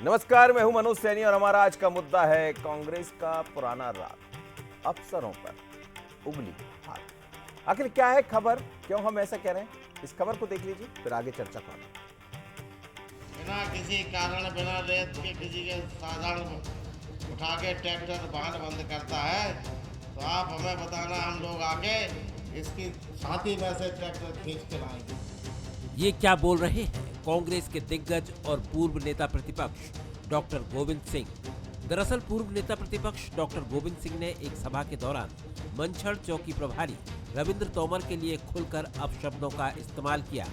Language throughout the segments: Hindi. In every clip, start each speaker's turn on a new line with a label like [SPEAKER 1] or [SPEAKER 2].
[SPEAKER 1] नमस्कार, मैं हूं मनोज सैनी और हमारा आज का मुद्दा है कांग्रेस का पुराना राग, अफसरों पर उंगली हाथ। आखिर क्या है खबर, क्यों हम ऐसा कह रहे हैं, इस खबर को देख लीजिए, फिर आगे चर्चा करें।
[SPEAKER 2] बिना किसी कारण, बिना रेत के किसी के साधन उठा के ट्रैक्टर वाहन बंद करता है तो आप हमें बताना, हम लोग आके इसकी छाती में से ट्रैक्टर खींच के लाएंगे।
[SPEAKER 3] ये क्या बोल रहे हैं कांग्रेस के दिग्गज और पूर्व नेता प्रतिपक्ष डॉक्टर गोविंद सिंह। दरअसल पूर्व नेता प्रतिपक्ष डॉक्टर गोविंद सिंह ने एक सभा के दौरान मंछड़ चौकी प्रभारी रविंद्र तोमर के लिए खुलकर अपशब्दों का इस्तेमाल किया।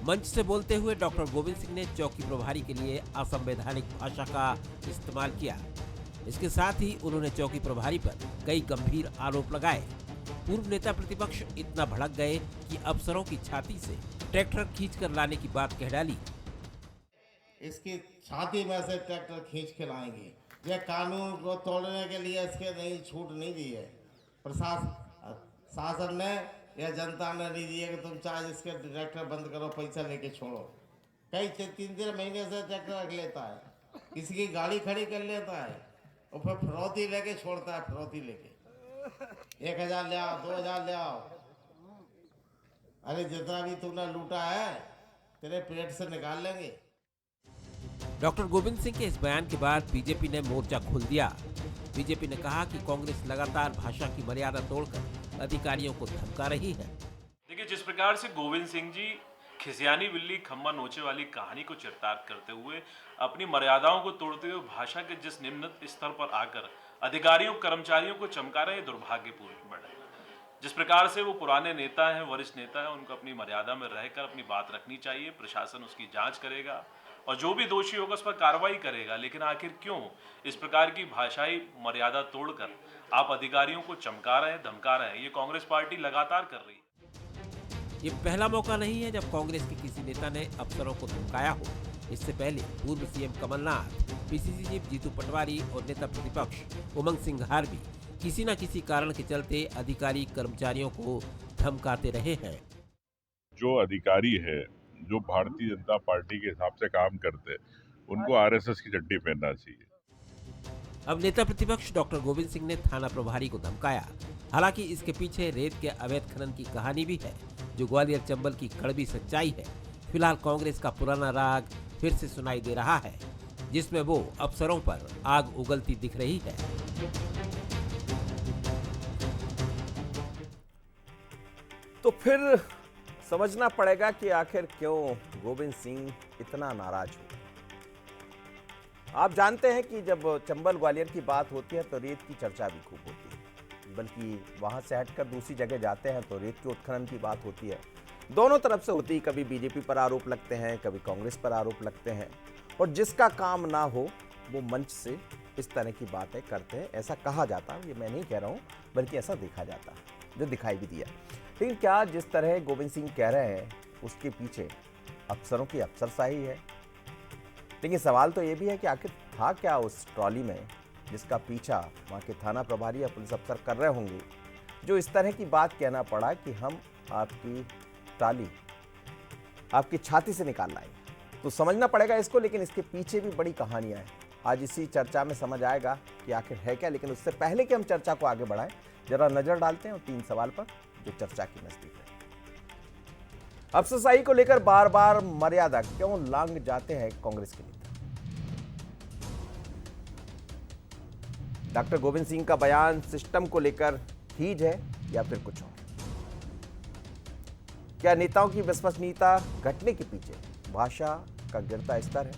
[SPEAKER 3] मंच से बोलते हुए डॉक्टर गोविंद सिंह ने चौकी प्रभारी के लिए असंवैधानिक भाषा का इस्तेमाल किया। इसके साथ ही उन्होंने चौकी प्रभारी पर कई गंभीर आरोप लगाए। पूर्व नेता प्रतिपक्ष इतना भड़क गए कि अफसरों की छाती से ट्रैक्टर खींचकर लाने की बात कह डाली।
[SPEAKER 2] इसकी छाती में से ट्रैक्टर खींच के लाएंगे। यह कानून को तोड़ने के लिए इसके नहीं छूट नहीं दी है शासन ने, या जनता ने नहीं दी है कि तुम चाहे इसके ट्रैक्टर बंद करो, पैसा लेके छोड़ो। कई 3-3 महीने से ट्रैक्टर रख लेता है, किसी की गाड़ी खड़ी कर लेता है और फिर फिरौती लेके छोड़ता है। फिरौती लेके 1,000 ले आओ, 2,000 ले आओ। अरे जितना भी तुमने लूटा है तेरे पेट से निकाल लेंगे।
[SPEAKER 3] डॉक्टर गोविंद सिंह के इस बयान के बाद बीजेपी ने मोर्चा खोल दिया। बीजेपी ने कहा कि कांग्रेस लगातार भाषा की मर्यादा तोड़कर अधिकारियों को धमका रही है।
[SPEAKER 4] देखिए, जिस प्रकार से गोविंद सिंह जी खिसियानी बिल्ली खम्मा नोचे वाली कहानी को चरितार्थ करते हुए अपनी मर्यादाओं को तोड़ते हुए भाषा के जिस निम्न स्तर पर आकर अधिकारियों कर्मचारियों को चमका रहे, दुर्भाग्यपूर्ण है। जिस प्रकार से वो पुराने नेता हैं, वरिष्ठ नेता हैं, उनको अपनी मर्यादा में रहकर अपनी बात रखनी चाहिए। प्रशासन उसकी जांच करेगा और जो भी दोषी होगा उस पर कार्रवाई करेगा। लेकिन आखिर क्यों इस प्रकार की भाषाई मर्यादा तोड़कर आप अधिकारियों को चमका रहे हैं, धमका रहे हैं? ये कांग्रेस पार्टी लगातार कर रही है।
[SPEAKER 3] ये पहला मौका नहीं है जब कांग्रेस के किसी नेता ने अफसरों को धमकाया हो। इससे पहले पूर्व CM Kamal Nath, PCC chief Jitu Patwari और नेता प्रतिपक्ष उमंग सिंघार भी किसी न किसी कारण के चलते अधिकारी कर्मचारियों को धमकाते रहे हैं।
[SPEAKER 5] जो अधिकारी है, जो भारतीय जनता पार्टी के हिसाब से काम करते, उनको आरएसएस की चड्डी पहनना चाहिए।
[SPEAKER 3] अब नेता प्रतिपक्ष डॉक्टर गोविंद सिंह ने थाना प्रभारी को धमकाया। हालांकि इसके पीछे रेत के अवैध खनन की कहानी भी है, जो ग्वालियर चंबल की कड़वी सच्चाई है। फिलहाल कांग्रेस का पुराना राग फिर से सुनाई दे रहा है, जिसमें वो अफसरों पर आग उगलती दिख रही है।
[SPEAKER 1] तो फिर समझना पड़ेगा कि आखिर क्यों गोविंद सिंह इतना नाराज हो। आप जानते हैं कि जब चंबल ग्वालियर की बात होती है तो रेत की चर्चा भी खूब होती है, बल्कि वहां से हटकर दूसरी जगह जाते हैं तो रेत के उत्खनन की बात होती है। दोनों तरफ से होती है, कभी बीजेपी पर आरोप लगते हैं, कभी कांग्रेस पर आरोप लगते हैं, और जिसका काम ना हो वो मंच से इस तरह की बातें करते हैं, ऐसा कहा जाता है। ये मैं नहीं कह रहा हूँ, बल्कि ऐसा देखा जाता है, जो दिखाई भी दिया। लेकिन क्या जिस तरह गोविंद सिंह कह रहे हैं उसके पीछे अफसरों की अफसरशाही है? लेकिन सवाल तो ये भी है कि आखिर था क्या उस ट्रॉली में जिसका पीछा वहाँ के थाना प्रभारी या पुलिस अफसर कर रहे होंगे, जो इस तरह की बात कहना पड़ा कि हम आपकी ट्रॉली आपकी छाती से निकाल लाएंगे। तो समझना पड़ेगा इसको, लेकिन इसके पीछे भी बड़ी कहानियां हैं। आज इसी चर्चा में समझ आएगा कि आखिर है क्या। लेकिन उससे पहले कि हम चर्चा को आगे बढ़ाएं, जरा नजर डालते हैं उन 3 सवाल पर जो चर्चा की नजदीक है। अफसरशाही को लेकर बार बार मर्यादा क्यों लांघ जाते हैं कांग्रेस के नेता? डॉक्टर गोविंद सिंह का बयान सिस्टम को लेकर खींच है या फिर कुछ और? क्या नेताओं की विश्वसनीयता घटने के पीछे भाषा का गिरता स्तर है?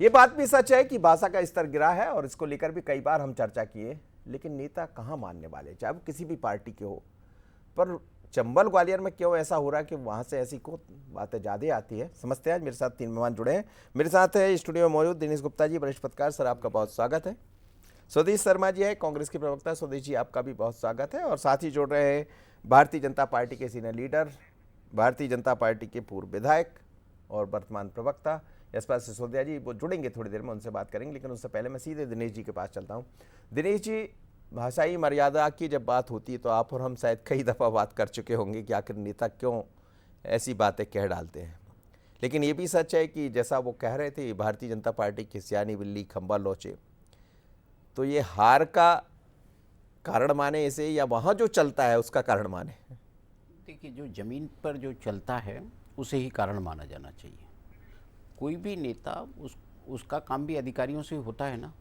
[SPEAKER 1] यह बात भी सच है कि भाषा का स्तर गिरा है और इसको लेकर भी कई बार हम चर्चा किए, लेकिन नेता कहां मानने वाले, चाहे वो किसी भी पार्टी के हो। पर चंबल ग्वालियर में क्यों ऐसा हो रहा है कि वहां से ऐसी को बातें ज्यादा आती है? समझते हैं। आज मेरे साथ 3 मेहमान जुड़े हैं। मेरे साथ है स्टूडियो में मौजूद दिनेश गुप्ता जी, वरिष्ठ पत्रकार। सर, आपका बहुत स्वागत है। स्वदेश शर्मा जी है, कांग्रेस के प्रवक्ता। स्वदेश जी, आपका भी बहुत स्वागत है। और साथ ही जुड़ रहे हैं भारतीय जनता पार्टी के senior leader, Bharatiya Janata party के पूर्व विधायक और वर्तमान प्रवक्ता यशपाल सिसोदिया जी। वो जुड़ेंगे थोड़ी देर में, उनसे बात करेंगे। लेकिन उससे पहले मैं सीधे दिनेश जी के पास चलता हूँ। दिनेश जी, भाषाई मर्यादा की जब बात होती है तो आप और हम शायद कई दफ़ा बात कर चुके होंगे कि आखिर नेता क्यों ऐसी बातें कह डालते हैं। लेकिन ये भी सच है कि जैसा वो कह रहे थे, भारतीय जनता पार्टी की सियानी बिल्ली खंबा लोचे, तो ये हार का कारण माने इसे या वहाँ जो चलता है उसका कारण माने?
[SPEAKER 6] देखिए, जो ज़मीन पर जो चलता है उसे ही कारण माना जाना चाहिए। कोई भी नेता उसका काम भी अधिकारियों से होता है ना,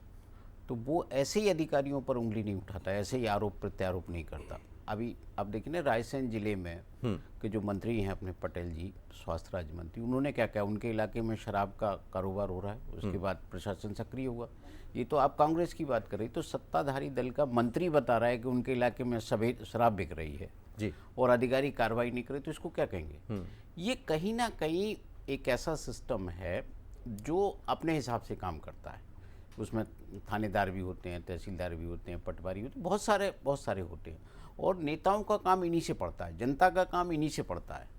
[SPEAKER 6] तो वो ऐसे ही अधिकारियों पर उंगली नहीं उठाता, ऐसे ही आरोप प्रत्यारोप नहीं करता। अभी आप देखिए ना, रायसेन जिले में के जो मंत्री हैं अपने पटेल जी, स्वास्थ्य राज्य मंत्री, उन्होंने क्या किया, उनके इलाके में शराब का कारोबार हो रहा है, उसके बाद प्रशासन सक्रिय हुआ। ये तो आप कांग्रेस की बात कर रही, तो सत्ताधारी दल का मंत्री बता रहा है कि उनके इलाके में शराब बिक रही है
[SPEAKER 1] जी,
[SPEAKER 6] और अधिकारी कार्रवाई नहीं करे, तो इसको क्या कहेंगे? ये कहीं ना कहीं एक ऐसा सिस्टम है जो अपने हिसाब से काम करता है। उसमें थानेदार भी होते हैं, तहसीलदार भी होते हैं, पटवारी होते हैं, बहुत सारे होते हैं, और नेताओं का काम इन्हीं से पड़ता है, जनता का काम इन्हीं से पड़ता है।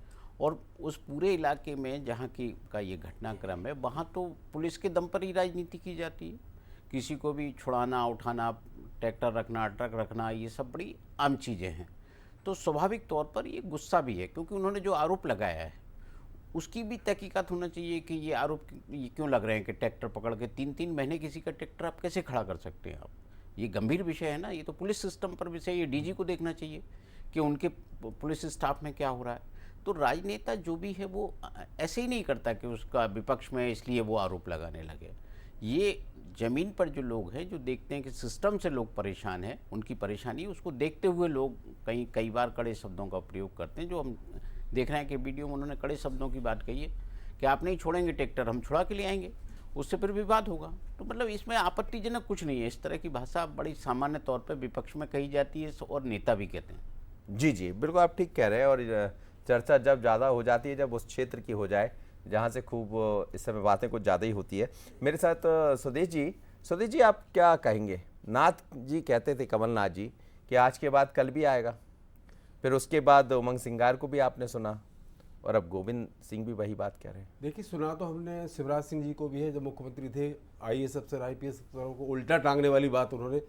[SPEAKER 6] और उस पूरे इलाके में जहाँ का ये घटनाक्रम है, वहाँ तो पुलिस के दम पर ही राजनीति की जाती है। किसी को भी छुड़ाना, उठाना, ट्रैक्टर रखना, ट्रक रखना, ये सब बड़ी आम चीज़ें हैं। तो स्वाभाविक तौर पर ये गुस्सा भी है, क्योंकि उन्होंने जो आरोप लगाया है उसकी भी तहकीकात होना चाहिए कि ये आरोप ये क्यों लग रहे हैं कि ट्रैक्टर पकड़ के 3-3 महीने किसी का ट्रैक्टर आप कैसे खड़ा कर सकते हैं आप? ये गंभीर विषय है ना, ये तो पुलिस सिस्टम पर विषय, ये डीजी को देखना चाहिए कि उनके पुलिस स्टाफ में क्या हो रहा है। तो राजनेता जो भी है वो ऐसे ही नहीं करता कि उसका विपक्ष में इसलिए वो आरोप लगाने लगे। ये ज़मीन पर जो लोग हैं, जो देखते हैं कि सिस्टम से लोग परेशान हैं, उनकी परेशानी, उसको देखते हुए लोग कई बार कड़े शब्दों का प्रयोग करते हैं। जो हम देख रहे हैं कि वीडियो में उन्होंने कड़े शब्दों की बात कही है कि आप नहीं छोड़ेंगे ट्रैक्टर, हम छुड़ा के ले आएंगे, उससे फिर विवाद होगा। तो मतलब इसमें आपत्तिजनक कुछ नहीं है। इस तरह की भाषा बड़ी सामान्य तौर पर विपक्ष में कही जाती है और नेता भी कहते हैं।
[SPEAKER 1] जी जी, बिल्कुल आप ठीक कह रहे हैं। और चर्चा जब ज़्यादा हो जाती है, जब उस क्षेत्र की हो जाए जहाँ से खूब इस समय बातें कुछ ज़्यादा ही होती है। मेरे साथ स्वदेश जी, आप क्या कहेंगे? नाथ जी कहते थे, कमलनाथ जी, कि आज के बाद कल भी आएगा। फिर उसके बाद उमंग सिंगार को भी आपने सुना, और अब गोविंद सिंह भी वही बात कह रहे हैं।
[SPEAKER 7] देखिए, सुना तो हमने शिवराज सिंह जी को भी है, जब मुख्यमंत्री थे, IAS अफसर, IPS अफसरों को उल्टा टांगने वाली बात उन्होंने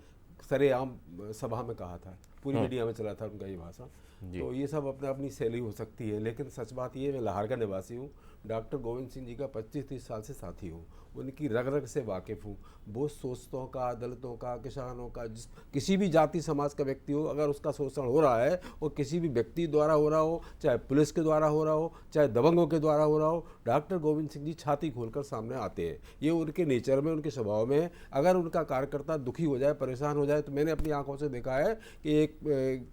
[SPEAKER 7] सरेआम सभा में कहा था, पूरी मीडिया में चला था उनका ये भाषण। तो ये सब अपने अपनी शैली हो सकती है, लेकिन सच बात ये, मैं लाहौर का निवासी हूँ, डॉक्टर गोविंद सिंह जी का 25-30 साल से साथी हूँ, उनकी रग रग से वाकिफ़ हूँ। वो शोषितों का, दलितों का, किसानों का, किसी भी जाति समाज का व्यक्ति हो, अगर उसका शोषण हो रहा है, वो किसी भी व्यक्ति द्वारा हो रहा हो, चाहे पुलिस के द्वारा हो रहा हो, चाहे दबंगों के द्वारा हो रहा हो, डॉक्टर गोविंद सिंह जी छाती खोलकर सामने आते हैं। ये उनके नेचर में, उनके स्वभाव में है। अगर उनका कार्यकर्ता दुखी हो जाए, परेशान हो जाए, तो मैंने अपनी आंखों से देखा है कि एक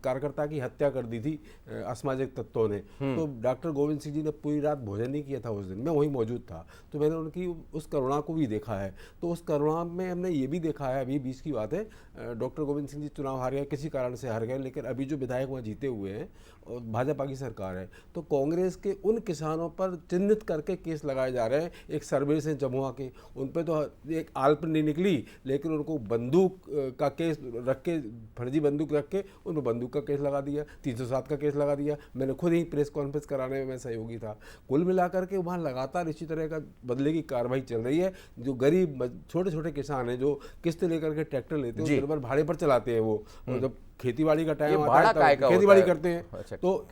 [SPEAKER 7] कार्यकर्ता की हत्या कर दी थी असामाजिक तत्वों ने, तो डॉक्टर गोविंद सिंह जी ने पूरी रात भोजन नहीं किया था उस दिन, मैं वहीं मौजूद था, तो मैंने उनकी उस करुणा को भी देखा है। तो उस करुणा में हमने ये भी देखा है, अभी बीच की बात है, डॉक्टर गोविंद सिंह जी चुनाव हार गए, किसी कारण से हार गए, लेकिन अभी जो विधायक वहाँ जीते हुए हैं और भाजपा की सरकार है, तो कांग्रेस के उन किसानों पर चिन्हित करके केस लगाए जा रहे हैं। एक सर्वे से जमुआ के, उन पर तो एक आल्प नहीं निकली, लेकिन उनको बंदूक का केस रख के, फर्जी बंदूक रख के उन पर बंदूक का केस लगा दिया, 307 का केस लगा दिया। मैंने खुद ही प्रेस कॉन्फ्रेंस कराने में मैं सहयोगी था। कुल मिलाकर के वहाँ लगातार इसी तरह का बदले की कार्रवाई चल रही है। जो गरीब छोटे छोटे किसान हैं, जो किस्त लेकर के ट्रैक्टर लेते हैं, दिन भर भाड़े पर चलाते हैं, वो जब खेतीबाड़ी का टाइम आता है खेतीबाड़ी करते हैं।
[SPEAKER 1] अच्छा,
[SPEAKER 7] तो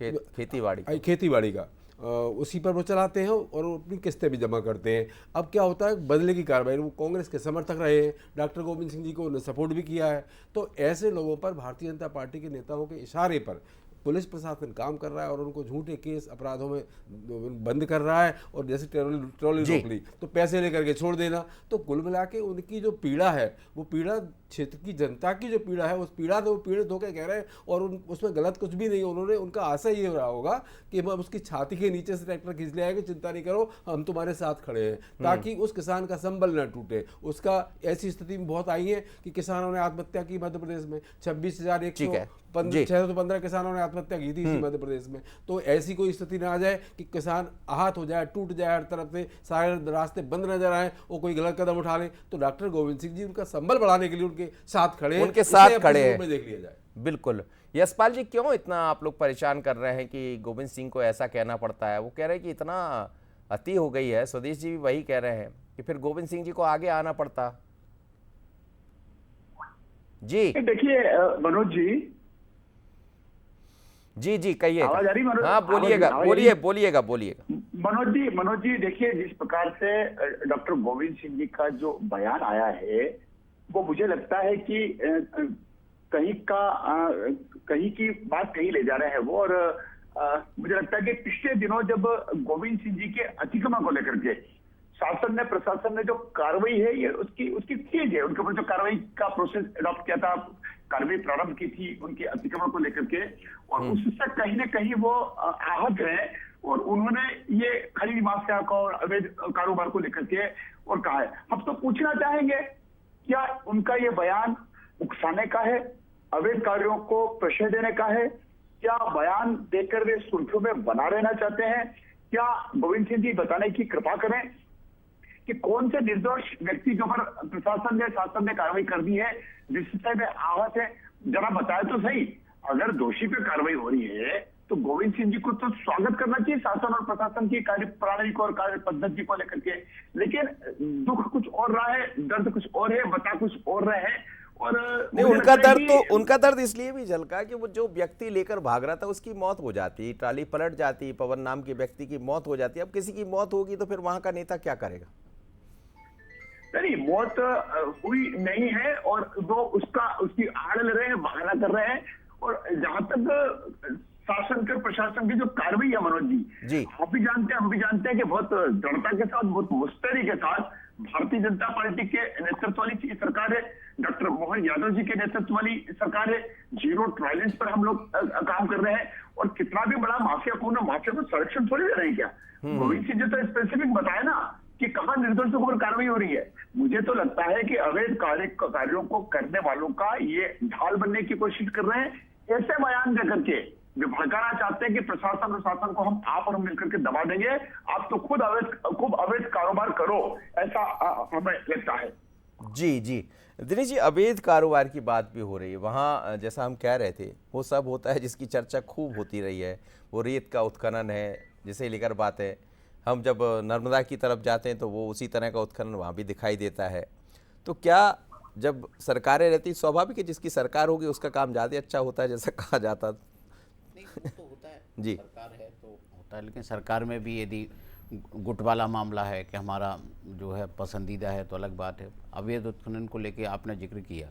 [SPEAKER 7] खेतीबाड़ी का उसी पर वो चलाते हैं और अपनी किस्तें भी जमा करते हैं। अब क्या होता है, बदले की कार्रवाई, वो कांग्रेस के समर्थक रहे हैं, डॉक्टर गोविंद सिंह जी को उन्होंने सपोर्ट भी किया है। तो ऐसे लोगों पर भारतीय जनता पार्टी के नेताओं के इशारे पर पुलिस प्रशासन काम कर रहा है और उनको झूठे केस अपराधों में बंद कर रहा है। और जैसे ट्रॉली रोक ली तो पैसे लेकर के छोड़ देना। तो कुल मिला के उनकी जो पीड़ा है, वो पीड़ा क्षेत्र की जनता की जो पीड़ा है, उस पीड़ा से वो पीड़ित होकर कह रहे हैं, और उसमें गलत कुछ भी नहीं। उन्होंने, उनका आशा ये रहा होगा कि हम उसकी छाती के नीचे से ट्रैक्टर खींच ले आएंगे, चिंता नहीं करो, हम तुम्हारे साथ खड़े हैं, ताकि उस किसान का संबल न टूटे। उसका ऐसी स्थिति में बहुत आई है कि किसानों ने आत्महत्या की मध्य प्रदेश में, 26,615 किसानों ने आत्महत्या की थी मध्य प्रदेश में। तो ऐसी कोई स्थिति ना आ जाए कि किसान आहत हो जाए, टूट जाए, हर तरफ से सारे रास्ते बंद नजर आए, वो कोई गलत कदम उठा ले। तो डॉक्टर गोविंद सिंह जी उनका संबल बढ़ाने के लिए उनके साथ खड़े हैं,
[SPEAKER 1] उनके साथ खड़े हैं।
[SPEAKER 7] देख लिया जाए।
[SPEAKER 1] बिल्कुल। यशपाल जी, क्यों इतना आप लोग परेशान कर रहे हैं कि गोविंद सिंह को ऐसा कहना पड़ता है? वो कह रहे हैं कि इतना अति हो गई है। स्वदेश जी भी वही कह रहे हैं कि फिर गोविंद सिंह जी को आगे आना पड़ता। जी
[SPEAKER 8] देखिए मनोज जी
[SPEAKER 1] जी कहिए।
[SPEAKER 8] आवाज आ रही मनोज?
[SPEAKER 1] हाँ, बोलिएगा।
[SPEAKER 8] मनोज जी देखिए, जिस प्रकार से डॉक्टर गोविंद सिंह जी का जो बयान आया है, वो मुझे लगता है कि कहीं की बात कहीं ले जा रहे हैं वो। और मुझे लगता है कि पिछले दिनों जब गोविंद सिंह जी के अतिक्रमण को लेकर के शासन ने, प्रशासन ने जो कार्रवाई है, ये उसकी तेज है। उनके ऊपर जो कार्रवाई का प्रोसेस अडॉप्ट किया था, कार्रवाई प्रारंभ की थी उनके अतिक्रमण को लेकर के, और उससे कहीं ना कहीं वो आहत है। और उन्होंने ये खाली निवास का और अवैध कारोबार को लेकर के और कहा है। हम तो पूछना चाहेंगे, क्या उनका ये बयान उकसाने का है, अवैध कार्यों को प्रश्रय देने का है? क्या बयान देकर वे सुर्खियों में बना रहना चाहते हैं? क्या गोविंद सिंह जी बताने की कृपा करें कि कौन से निर्दोष व्यक्ति के ऊपर प्रशासन ने, शासन ने कार्रवाई कर दी है, जिससे वे आहत है? जरा बताए तो सही। अगर दोषी पे कार्रवाई हो रही है तो गोविंद सिंह जी को तो स्वागत करना चाहिए शासन और प्रशासन की कार्य प्रणाली को और कार्य पद्धति को लेकर के। लेकिन दुख कुछ और रहा है, दर्द कुछ और है, बता कुछ और रहे हैं। और
[SPEAKER 1] नहीं, उनका दर्द इसलिए भी झलका कि वो जो व्यक्ति लेकर भाग रहा था उसकी मौत हो जाती, ट्राली पलट जाती, पवन नाम के व्यक्ति की मौत हो जाती। अब किसी की मौत होगी तो फिर वहां का नेता क्या करेगा?
[SPEAKER 8] नहीं, मौत हुई नहीं है और वो उसकी आड़ ले रहे हैं, बहाना कर रहे हैं। और जहां तक शासन के, प्रशासन की जो कार्रवाई है मनोज जी, हम भी जानते हैं कि बहुत दृढ़ता के साथ, बहुत मुस्तैदी के साथ भारतीय जनता पार्टी के नेतृत्व वाली सरकार है, डॉक्टर मोहन यादव जी के नेतृत्व वाली सरकार है। जीरो टॉलरेंस पर हम लोग काम कर रहे हैं। और कितना भी बड़ा माफिया कौन है, माफिया को संरक्षण थोड़ी दे रहे हैं क्या? गोविंद सिंह जी तो स्पेसिफिक बताया ना कि कहां निर्दोषों पर कार्रवाई हो रही है। मुझे तो लगता है कि अवैध कार्यों को करने वालों का ये ढाल बनने की कोशिश कर रहे हैं। ऐसे बयान देकर के वे भड़काना चाहते हैं कि प्रशासन और शासन को हम मिलकर के दबा देंगे, आप तो खुद अवैध कारोबार करो, ऐसा हमें लगता है।
[SPEAKER 1] जी दिनेश जी, अवैध कारोबार की बात भी हो रही है वहाँ। जैसा हम कह रहे थे, वो सब होता है जिसकी चर्चा खूब होती रही है। वो रेत का उत्खनन है, जिसे लेकर बात है। हम जब नर्मदा की तरफ जाते हैं तो वो उसी तरह का उत्खनन वहाँ भी दिखाई देता है। तो क्या जब सरकारें रहती, स्वाभाविक है जिसकी सरकार होगी उसका काम ज़्यादा अच्छा होता है, जैसा कहा जाता?
[SPEAKER 6] नहीं, वो तो होता है
[SPEAKER 1] जी,
[SPEAKER 6] सरकार है तो होता है। लेकिन सरकार में भी यदि गुट वाला मामला है कि हमारा जो है पसंदीदा है तो अलग बात है। अवैध उत्खनन को लेके आपने जिक्र किया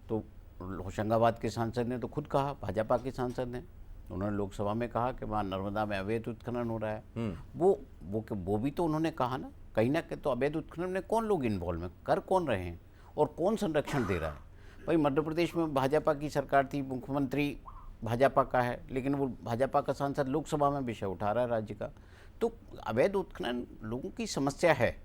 [SPEAKER 6] तो होशंगाबाद के सांसद ने तो खुद कहा, भाजपा के सांसद ने, उन्होंने लोकसभा में कहा कि वहाँ नर्मदा में अवैध उत्खनन हो रहा है। वो भी तो उन्होंने कहा ना, कहीं ना कहीं तो अवैध उत्खनन में कौन लोग इन्वॉल्व हैं, कर कौन रहे हैं और कौन संरक्षण दे रहा है? भाई मध्य प्रदेश में भाजपा की सरकार थी, मुख्यमंत्री भाजपा का है, लेकिन वो भाजपा का सांसद लोकसभा में विषय उठा रहा है राज्य का। तो अवैध उत्खनन लोगों की समस्या है,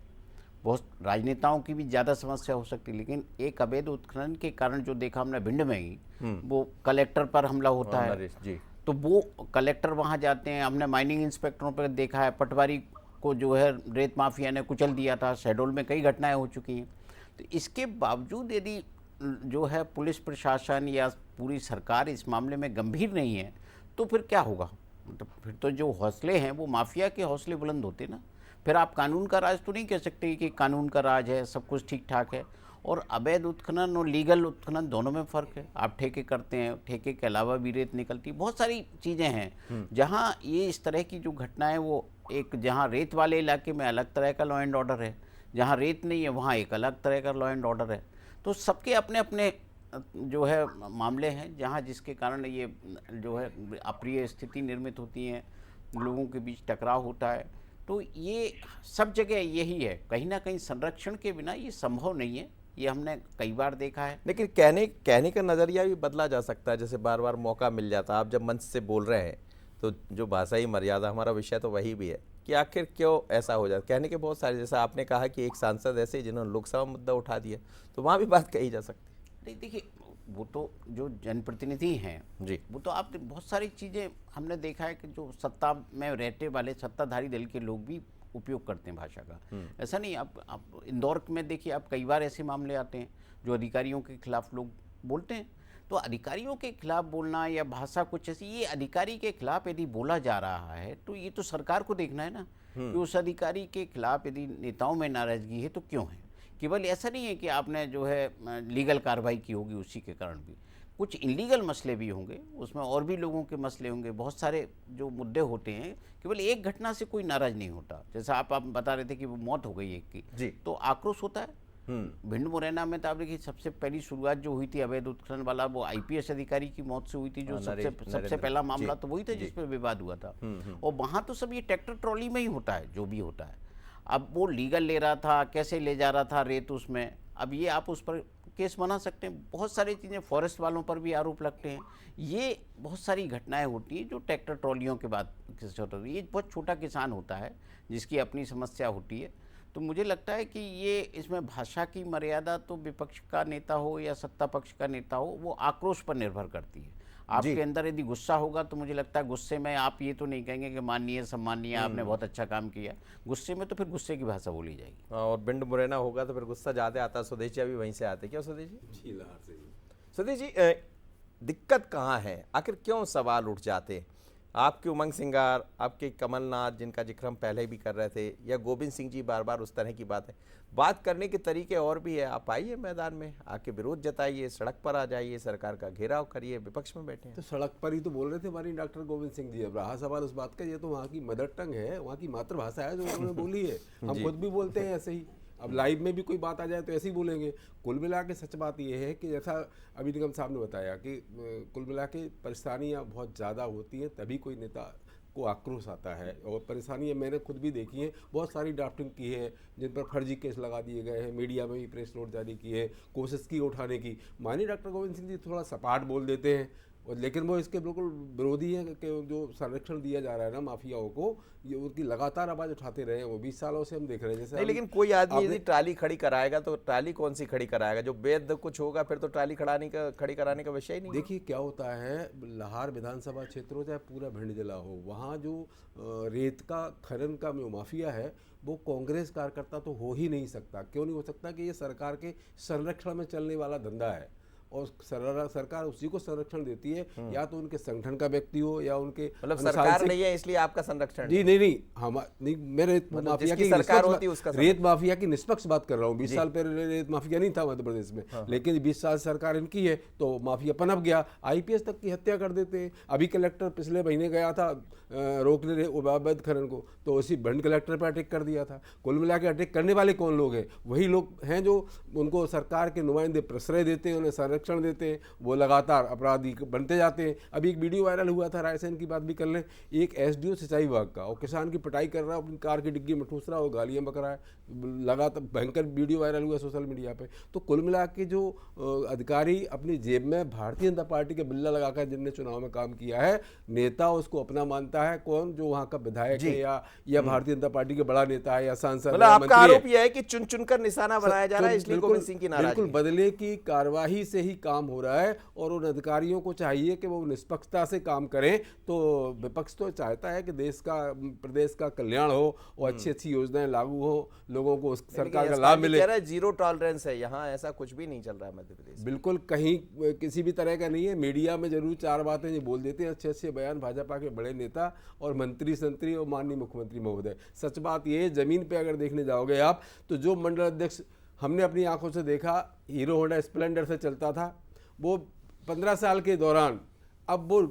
[SPEAKER 6] बहुत राजनेताओं की भी ज़्यादा समस्या हो सकती है। लेकिन एक अवैध उत्खनन के कारण जो देखा हमने भिंड में ही, वो कलेक्टर पर हमला होता है
[SPEAKER 1] जी।
[SPEAKER 6] तो वो कलेक्टर वहाँ जाते हैं। हमने माइनिंग इंस्पेक्टरों पर देखा है, पटवारी को जो है रेत माफिया ने कुचल दिया था। शहडोल में कई घटनाएं हो चुकी हैं। तो इसके बावजूद यदि जो है पुलिस प्रशासन या पूरी सरकार इस मामले में गंभीर नहीं है तो फिर क्या होगा? मतलब फिर तो जो हौसले हैं वो माफिया के हौसले बुलंद होते ना। फिर आप कानून का राज तो नहीं कह सकते कि कानून का राज है, सब कुछ ठीक ठाक है। और अवैध उत्खनन और लीगल उत्खनन दोनों में फ़र्क है। आप ठेके करते हैं, ठेके के अलावा भी रेत निकलती, बहुत सारी चीज़ें हैं जहाँ ये इस तरह की जो घटनाएं, वो एक जहाँ रेत वाले इलाके में अलग तरह का लॉ एंड ऑर्डर है, जहाँ रेत नहीं है वहाँ एक अलग तरह का लॉ एंड ऑर्डर है। तो सबके अपने अपने जो है मामले हैं जहाँ जिसके कारण ये जो है अप्रिय स्थिति निर्मित होती हैं, लोगों के बीच टकराव होता है। तो ये सब जगह यही है, कहीं ना कहीं संरक्षण के बिना ये संभव नहीं है। ये हमने कई बार देखा है।
[SPEAKER 1] लेकिन कहने का नज़रिया भी बदला जा सकता है। जैसे बार बार मौका मिल जाता है, आप जब मंच से बोल रहे हैं तो जो भाषाई मर्यादा, हमारा विषय तो वही भी है कि आखिर क्यों ऐसा हो जाता है। कहने के बहुत सारे, जैसा आपने कहा कि एक सांसद ऐसे जिन्होंने लोकसभा मुद्दा उठा दिया, तो वहाँ भी बात कही जा सकती है।
[SPEAKER 6] नहीं, देखिए वो तो जो जनप्रतिनिधि हैं
[SPEAKER 1] जी,
[SPEAKER 6] वो तो आप बहुत सारी चीज़ें हमने देखा है कि जो सत्ता में रहते वाले सत्ताधारी दल के लोग भी उपयोग करते हैं भाषा का। ऐसा नहीं, आप इंदौर में देखिए, आप कई बार ऐसे मामले आते हैं जो अधिकारियों के खिलाफ लोग बोलते हैं। तो अधिकारियों के खिलाफ बोलना या भाषा कुछ ऐसी, ये अधिकारी के खिलाफ यदि बोला जा रहा है तो ये तो सरकार को देखना है ना कि उस अधिकारी के खिलाफ यदि नेताओं में नाराजगी है तो क्यों है। केवल ऐसा नहीं है कि आपने जो है लीगल कार्रवाई की होगी उसी के कारण भी, कुछ इलीगल मसले भी होंगे, उसमें और भी लोगों के मसले होंगे, बहुत सारे जो मुद्दे होते हैं। केवल एक घटना से कोई नाराज नहीं होता। जैसा आप बता रहे थे कि वो मौत हो गई एक
[SPEAKER 1] जी।
[SPEAKER 6] की, तो आक्रोश होता है। भिंड मुरैना में तो आप देखिए सबसे पहली शुरुआत जो हुई थी अवैध उत्खनन वाला, वो आईपीएस अधिकारी की मौत से हुई थी, जो सबसे पहला मामला तो वही था जिसपे विवाद हुआ था। और वहां तो सब ये ट्रैक्टर ट्रॉली में ही होता है जो भी होता है। अब वो लीगल ले रहा था, कैसे ले जा रहा था रेत उसमें, अब ये आप उस पर केस बना सकते हैं। बहुत सारी चीज़ें, फॉरेस्ट वालों पर भी आरोप लगते हैं। ये बहुत सारी घटनाएं होती हैं जो ट्रैक्टर ट्रॉलियों के बाद होती है। ये बहुत छोटा किसान होता है जिसकी अपनी समस्या होती है। तो मुझे लगता है कि ये इसमें भाषा की मर्यादा तो विपक्ष का नेता हो या सत्ता पक्ष का नेता हो, वो आक्रोश पर निर्भर करती है। आपके अंदर यदि गुस्सा होगा तो मुझे लगता है गुस्से में आप ये तो नहीं कहेंगे कि माननीय सम्माननीय आपने बहुत अच्छा काम किया। गुस्से में तो फिर गुस्से की भाषा बोली जाएगी।
[SPEAKER 1] और भिंड मुरैना होगा तो फिर गुस्सा ज़्यादा आता है। स्वदेश जी अभी वहीं से आते, क्या स्वदेश जी? स्वदेश जी, दिक्कत कहाँ है? आखिर क्यों सवाल उठ जाते? आपके उमंग सिंगार, आपके कमलनाथ जिनका जिक्र हम पहले भी कर रहे थे, या गोविंद सिंह जी बार बार उस तरह की बात करने के तरीके और भी है। आप आइए मैदान में, आके विरोध जताइए, सड़क पर आ जाइए, सरकार का घेराव करिए, विपक्ष में बैठे हैं।
[SPEAKER 7] तो सड़क पर ही तो बोल रहे थे हमारी डॉक्टर गोविंद सिंह जी। अब रहा सवाल उस बात का, ये तो वहाँ की मदर टंग है, वहाँ की मातृभाषा है जो उन्होंने बोली है। हम खुद भी बोलते हैं ऐसे ही। अब लाइव में भी कोई बात आ जाए तो ऐसे ही बोलेंगे। कुल मिला के सच बात यह है कि जैसा अभी निगम साहब ने बताया कि कुल मिला के परेशानियाँ बहुत ज़्यादा होती हैं, तभी कोई नेता को आक्रोश आता है। और परेशानियाँ मैंने खुद भी देखी हैं, बहुत सारी ड्राफ्टिंग की है जिन पर फर्जी केस लगा दिए गए हैं, मीडिया में भी प्रेस नोट जारी किए हैं, कोशिश की उठाने की। माननीय डॉक्टर गोविंद सिंह जी थोड़ा सपाट बोल देते हैं, और लेकिन वो इसके बिल्कुल विरोधी है कि जो संरक्षण दिया जा रहा है ना माफियाओं को, ये उनकी लगातार आवाज़ उठाते रहे हैं। वो 20 सालों से हम देख रहे हैं। जैसे
[SPEAKER 1] नहीं, लेकिन कोई आदमी यदि ट्राली खड़ी कराएगा तो ट्राली कौन सी खड़ी कराएगा? जो वैध कुछ होगा फिर तो ट्राली खड़ी कराने का विषय ही नहीं।
[SPEAKER 7] देखिए क्या होता है, लाहौर विधानसभा क्षेत्र हो चाहे पूरा भिंड जिला हो, वहाँ जो रेत का खनन का जो माफिया है वो कांग्रेस कार्यकर्ता तो हो ही नहीं सकता। क्यों नहीं हो सकता? कि ये सरकार के संरक्षण में चलने वाला धंधा है, और सरकार उसी को संरक्षण देती है, या तो उनके संगठन का व्यक्ति हो या उनके
[SPEAKER 1] मतलब सरकार नहीं है इसलिए आपका संरक्षण।
[SPEAKER 7] जी नहीं, मैं रेत माफिया की
[SPEAKER 1] सरकार होती है उसका
[SPEAKER 7] रेत माफिया की निष्पक्ष बात कर रहा हूँ। 20 साल पहले रेत माफिया नहीं था मध्य प्रदेश में, लेकिन 20 साल सरकार इनकी है तो माफिया पनप गया, आईपीएस तक की हत्या कर देते हैं। अभी कलेक्टर पिछले महीने गया था रोकने अवैध खनन को, तो उसी भिंड कलेक्टर पर अटैक कर दिया था। कुल मिला के अटैक करने वाले कौन लोग हैं? वही लोग हैं जो उनको सरकार के नुमाइंदे प्रश्रय देते हैं, उन्हें संरक्षण देते हैं, वो लगातार अपराधी बनते जाते हैं। अभी एक वीडियो वायरल हुआ था, रायसेन की बात भी कर लें, एक एसडीओ सिंचाई विभाग का, और किसान की पिटाई कर रहा है, अपनी कार की डिग्गी में ठूस रहा है, वो गालियाँ बक रहा है, लगातार भयंकर वीडियो वायरल हुआ सोशल मीडिया पे। तो कुल मिला के जो अधिकारी अपनी जेब में भारतीय जनता पार्टी के बिल्ला लगाकर जिनने चुनाव में काम किया है, नेता उसको अपना मानता है। कौन? जो वहाँ का विधायक है या भारतीय जनता पार्टी के बड़ा नेता है या सांसद।
[SPEAKER 1] मतलब आपका आरोप यह है कि चुन चुनकर निशाना बनाया जा रहा है, इसलिए गोविंद सिंह की नाराजगी।
[SPEAKER 7] बिल्कुल बदले की कार्यवाही से ही काम हो रहा है, और उन अधिकारियों को चाहिए कि वो निष्पक्षता से काम करें। तो विपक्ष तो चाहता है कि देश का, प्रदेश का कल्याण हो और अच्छी अच्छी योजनाएं लागू हो, लोगों को उस सरकार का लाभ मिले।
[SPEAKER 1] जीरो टॉलरेंस है यहाँ, ऐसा कुछ भी नहीं चल रहा है मध्य प्रदेश।
[SPEAKER 7] बिल्कुल कहीं किसी भी तरह का नहीं है। मीडिया में जरूर चार बातें ये बोल देते हैं, अच्छे अच्छे बयान भाजपा के बड़े नेता और मंत्री संतरी और माननीय मुख्यमंत्री महोदय। सच बात ये है, जमीन पे अगर देखने जाओगे आप, तो जो मंडल अध्यक्ष हमने अपनी आंखों से देखा हीरो होंडा स्प्लेंडर से चलता था, वो 15 साल के दौरान अब वो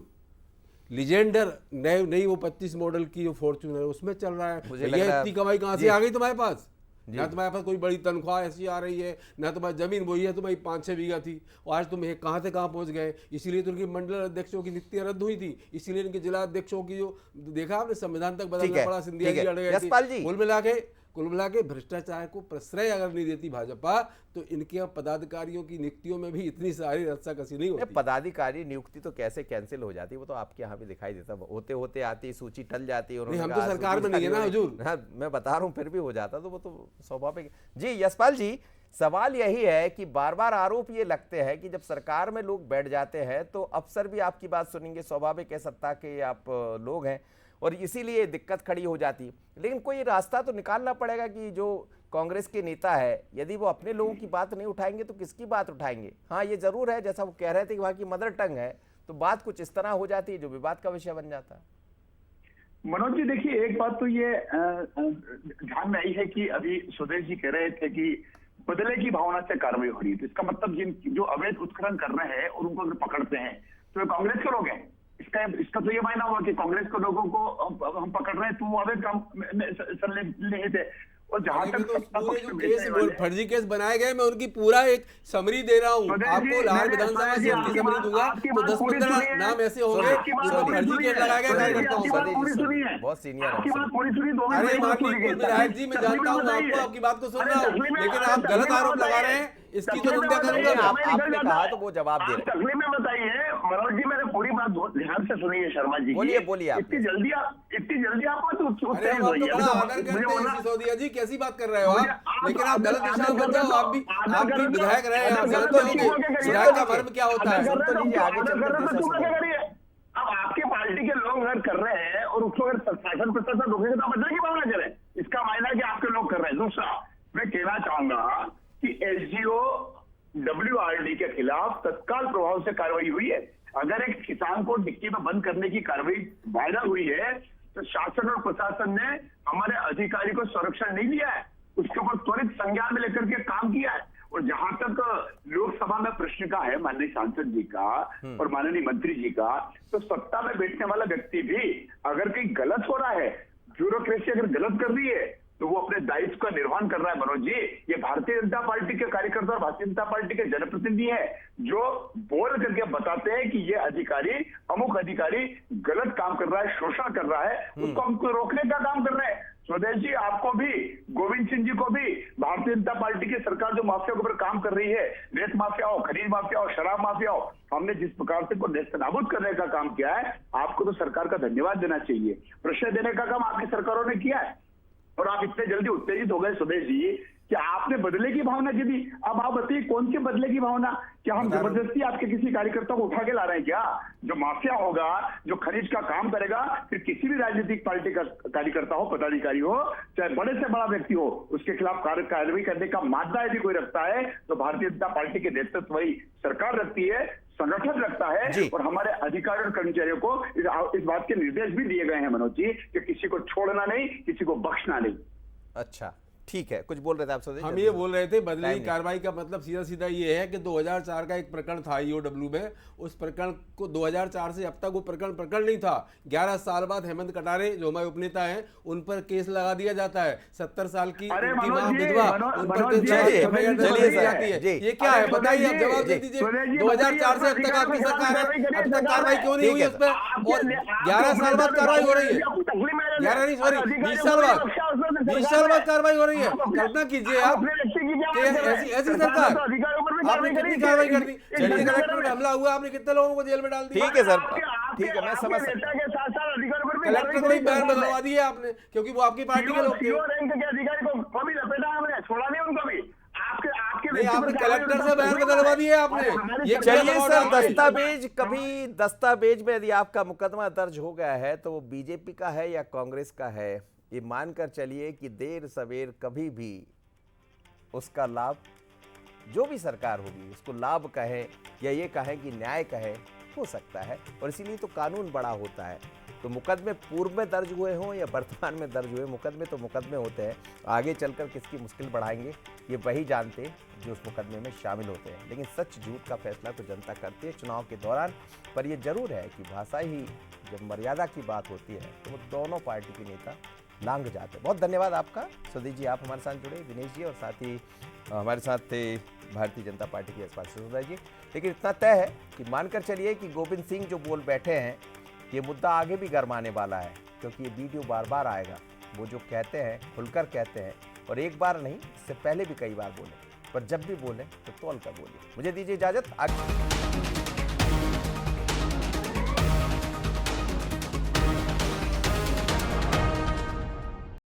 [SPEAKER 7] लीजेंडर नई वो 25 मॉडल की जो फॉर्च्यूनर उसमें चल रहा है। भैया इतनी कमाई कहाँ से आ गई तुम्हारे पास? ना तुम्हारे पास कोई बड़ी तनख्वाह ऐसी आ रही है, ना तुम्हारी जमीन वही है, तुम्हारी 5-6 बीघा थी, और आज तुम कहाँ से कहाँ पहुँच गए। इसीलिए तो उनकी मंडल अध्यक्षों की नियुक्तियां रद्द हुई थी, इसीलिए इनके जिला अध्यक्षों की जो देखा आपने संविधान तक बदलना पड़ा, सिंधिया जी अड़ गए थे। कुल मिला के भ्रष्टाचार को प्रश्रय अगर नहीं देती भाजपा, तो इनके पदाधिकारियों की नियुक्तियों में भी इतनी सारी रस्साकसी नहीं होती।
[SPEAKER 1] पदाधिकारी नियुक्ति तो कैसे कैंसिल हो जाती है, वो तो आपके यहाँ भी दिखाई देता, होते होते आती सूची टल जाती है।
[SPEAKER 7] हम तो सरकार में नहीं है ना हुजूर।
[SPEAKER 1] हाँ, मैं बता रहा हूँ, फिर भी हो जाता तो वो तो स्वाभाविक। जी यशपाल जी, सवाल यही है कि बार बार आरोप ये लगते हैं कि जब सरकार में लोग बैठ जाते हैं तो अफसर भी आपकी बात सुनेंगे, स्वाभाविक है, सत्ता के आप लोग हैं, और इसीलिए दिक्कत खड़ी हो जाती है। लेकिन कोई रास्ता तो निकालना पड़ेगा कि जो कांग्रेस के नेता है, यदि वो अपने लोगों की बात नहीं उठाएंगे तो किसकी बात उठाएंगे? हाँ, ये जरूर है, जैसा वो कह रहे थे कि वहाँ की मदर टंग है, तो बात कुछ इस तरह हो जाती है जो विवाद का विषय बन जाता है।
[SPEAKER 8] मनोज जी देखिए, एक बात तो ये ध्यान में आई है कि अभी स्वदेश जी कह रहे थे कि बदले की भावना से कार्रवाई हो रही है। तो इसका मतलब जो अवैध उत्खनन कर रहे हैं और उनको अगर पकड़ते हैं तो ये कांग्रेस के लोग हैं। इसका तो ये मायना हुआ कि कांग्रेस के लोगों को हम पकड़ रहे हैं तो वो अवैध काम संलिप्त थे। और जहां तक
[SPEAKER 7] पूरे जो केस फर्जी केस बनाए गए, मैं उनकी पूरा एक समरी दे रहा हूँ आपको। लाहौर विधानसभा से उसकी समरी दूंगा तो 10-15 नाम ऐसे होंगे जो फर्जी केस लगाए गए कार्यकर्ताओं पर।
[SPEAKER 1] बहुत सीनियर
[SPEAKER 8] आपकी बात पूरी सुनिए,
[SPEAKER 7] अरे माननीय विधायक जी, मैं जानता हूँ आपको, आपकी बात को सुन रहा हूँ, लेकिन आप गलत आरोप लगा रहे हैं, इसकी तो निंदा करूंगा।
[SPEAKER 1] आपने कहा तो वो जवाब दे रहे हैं।
[SPEAKER 8] तकलीफ में बताइए मनोज जी, मैंने पूरी बात बहुत ध्यान से सुनिए शर्मा जी।
[SPEAKER 1] बोलिए आप।
[SPEAKER 8] इतनी जल्दी आप मत
[SPEAKER 7] अरे आप तो बड़ा आदर करते हैं सिसोदिया जी, कैसी बात कर रहे हो आप? लेकिन आप गलत दिशा में जाओ। आप भी विधायक रहे हैं, आप जानते होंगे विधायक का मर्म क्या होता है।
[SPEAKER 8] अब आपके पार्टी के लोग अगर कर रहे हैं और उसको अगर शासन प्रशासन रोकेगा तो बदले की भावना करें, इसका मायना है कि आपके लोग कर रहे हैं। दूसरा मैं कहना चाहूंगा कि एसडीओ WRD के खिलाफ तत्काल प्रभाव से कार्रवाई हुई है। अगर एक किसान को डिक्की में बंद करने की कार्रवाई वायरल हुई है तो शासन और प्रशासन ने हमारे अधिकारी को संरक्षण नहीं दिया है, उसके ऊपर त्वरित संज्ञान में लेकर के काम किया है। और जहां तक लोकसभा में प्रश्न का है माननीय सांसद जी का और माननीय मंत्री जी का, तो सत्ता में बैठने वाला व्यक्ति भी अगर कहीं गलत हो रहा है, ब्यूरोक्रेसी अगर गलत कर रही है तो वो अपने दायित्व का निर्वहन कर रहा है। मनोज जी, ये भारतीय जनता पार्टी के कार्यकर्ता और भारतीय जनता पार्टी के जनप्रतिनिधि हैं जो बोल करके बताते हैं कि ये अधिकारी अमुक अधिकारी गलत काम कर रहा है, शोषण कर रहा है, उसको हमको रोकने का काम कर रहे हैं। स्वदेश जी, आपको भी, गोविंद सिंह जी को भी भारतीय जनता पार्टी की सरकार जो माफिया के ऊपर काम कर रही है, रेत माफिया हो, खनिज माफिया हो, शराब माफिया हो, हमने जिस प्रकार से को नेस्तनाबूद करने का काम किया है, आपको तो सरकार का धन्यवाद देना चाहिए। प्रश्रय देने का काम आपकी सरकारों ने किया है और आप इतने जल्दी उत्तेजित हो गए स्वदेश जी कि आपने बदले की भावना की थी। अब आप बताइए कौन सी बदले की भावना? क्या हम जबरदस्ती आपके किसी कार्यकर्ता को उठा के ला रहे हैं क्या? जो माफिया होगा, जो खनिज का काम करेगा, फिर किसी भी राजनीतिक पार्टी का कार्यकर्ता हो, पदाधिकारी हो, चाहे बड़े से बड़ा व्यक्ति हो, उसके खिलाफ कार्रवाई करने का मादा यदि कोई रखता है तो भारतीय जनता पार्टी के नेतृत्व वही सरकार रखती है, संगठन रखता है। और हमारे अधिकारी और कर्मचारियों को इस बात के निर्देश भी दिए गए हैं मनोज जी कि किसी को छोड़ना नहीं, किसी को बख्शना नहीं।
[SPEAKER 1] अच्छा, ठीक है, कुछ बोल रहे थे आप?
[SPEAKER 7] हम ये बोल रहे थे बदले की कार्रवाई का मतलब सीधा सीधा ये है कि 2004 का एक प्रकरण था ईओडब्ल्यू में, उस प्रकरण को 2004 से अब तक वो प्रकरण नहीं था। 11 साल बाद हेमंत कटारे जो हमारे उपनेता हैं उन पर केस लगा दिया जाता है। 70 साल की उनकी मां विधवा, उन पर जाती है। ये क्या है बताइए, आप जवाब दे दीजिए। 2004 से अब तक आपकी सरकार है, अब तक कार्रवाई क्यों नहीं हुई उस पर? और 11 साल बाद कार्रवाई हो रही है, 11 नहीं सॉरी 20 साल बाद कार्रवाई हो रही है। कल्पना कीजिए आप ऐसी सरकार, आपने कितनी कार्रवाई कर दी? दिल्ली कलेक्टर पे हमला हुआ, आपने कितने लोगों को जेल में डाल दिया?
[SPEAKER 1] ठीक है सर, ठीक है, मैं समझ सकता हूं।
[SPEAKER 7] कलेक्टर को भी बैन बदलवा दिए आपने क्योंकि वो आपकी पार्टी के लोग थे। आपने कलेक्टर से बैन बदलवा दिए आपने। ये
[SPEAKER 1] चलिए सर, दस्तावेज कभी दस्तावेज में यदि आपका मुकदमा दर्ज हो गया है तो वो बीजेपी का है या कांग्रेस का है, ये मानकर चलिए कि देर सवेर कभी भी उसका लाभ, जो भी सरकार होगी उसको लाभ कहे या ये कहे कि न्याय कहे, हो सकता है। और इसीलिए तो कानून बड़ा होता है। तो मुकदमे पूर्व में दर्ज हुए हों या वर्तमान में दर्ज हुए, मुकदमे तो मुकदमे होते हैं। आगे चलकर किसकी मुश्किल बढ़ाएंगे ये वही जानते जो उस मुकदमे में शामिल होते हैं। लेकिन सच झूठ का फैसला तो जनता करती है चुनाव के दौरान। पर यह जरूर है कि भाषा ही जब मर्यादा की बात होती है तो वो दोनों पार्टी के नेता लांघ जाते हैं। बहुत धन्यवाद आपका सुधीर जी, आप हमारे साथ जुड़े, विनेश जी, और साथ ही हमारे साथ थे भारतीय जनता पार्टी के यशपाल सिसोदिया जी। लेकिन इतना तय है कि मानकर चलिए कि गोविंद सिंह जो बोल बैठे हैं, ये मुद्दा आगे भी गरमाने वाला है, क्योंकि ये वीडियो बार बार आएगा। वो जो कहते हैं खुलकर कहते हैं, और एक बार नहीं, इससे पहले भी कई बार बोले, पर जब भी बोले तो तौल कर बोले। मुझे दीजिए इजाजत।